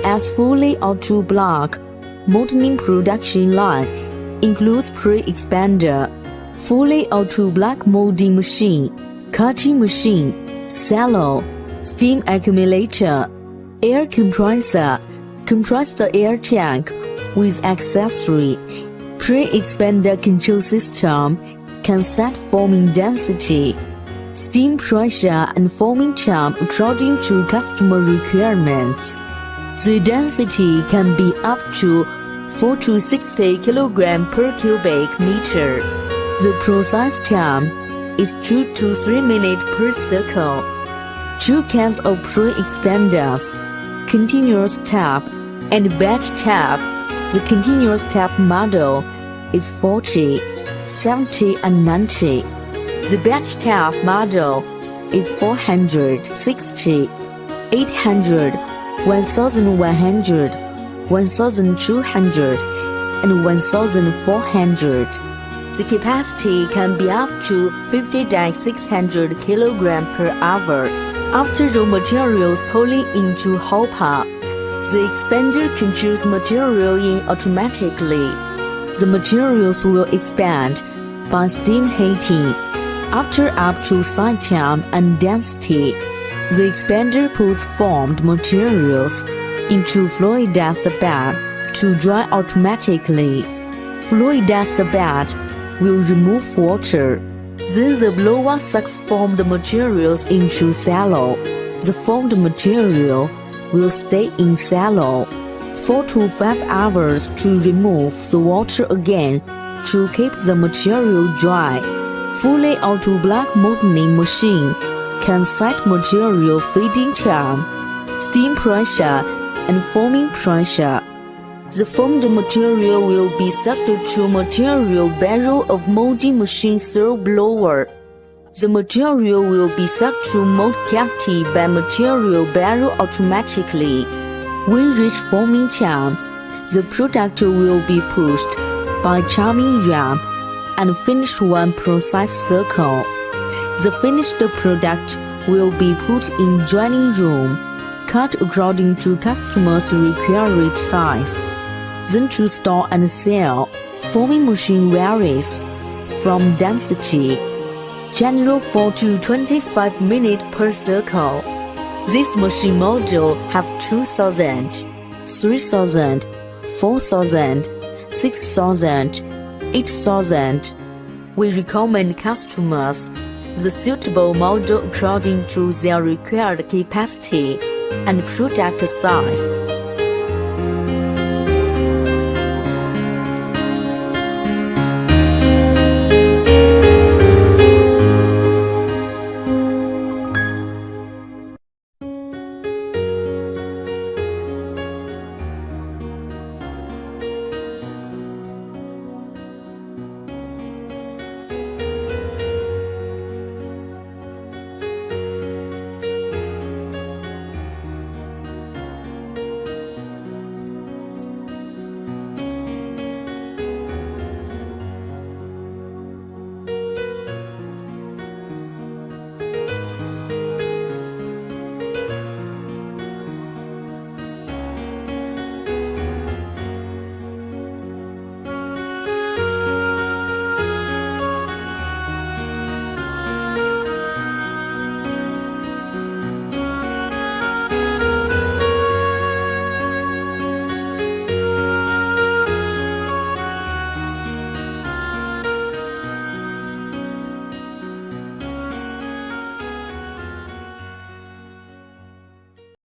EPS fully auto block molding production line includes pre-expander, fully auto block molding machine, cutting machine, silo, steam accumulator, air compressor, compressed air tank with accessory, pre-expander control system can set foaming density, steam pressure and foaming temp according to customer requirements. The density can be up to 4 to 60 kg per cubic meter. The process time is 2 to 3 minutes per circle. 2 kinds of pre-expanders, continuous tap and batch tap. The continuous tap model is 40, 70 and 90. The batch tap model is 400, 60, 800, 1100, 1200 and 1400. The capacity can be up to 50-600 kg per hour. After raw materials pulling into hopper, the expander controls material in automatically. The materials will expand by steam heating. After up to side temp and density, the expander puts formed materials into fluid dust bed to dry automatically. Fluid dust bed will remove water. Then the blower sucks formed materials into silo. The formed material will stay in silo 4 to 5 hours to remove the water again to keep the material dry. Fully auto block molding machine can set material feeding time, steam pressure, and foaming pressure. The formed material will be sucked to material barrel of molding machine through blower. The material will be sucked to mold cavity by material barrel automatically. When reach foaming time, the product will be pushed by charming ramp and finish one process circle. The finished product will be put in drying room, cut according to customers' required size. Then to store and sell, foaming machine varies from density. General 4 to 25 minutes per circle. This machine model have 2,000, 3,000, 4,000, 6,000, 8,000. We recommend customers the suitable model according to their required capacity and product size.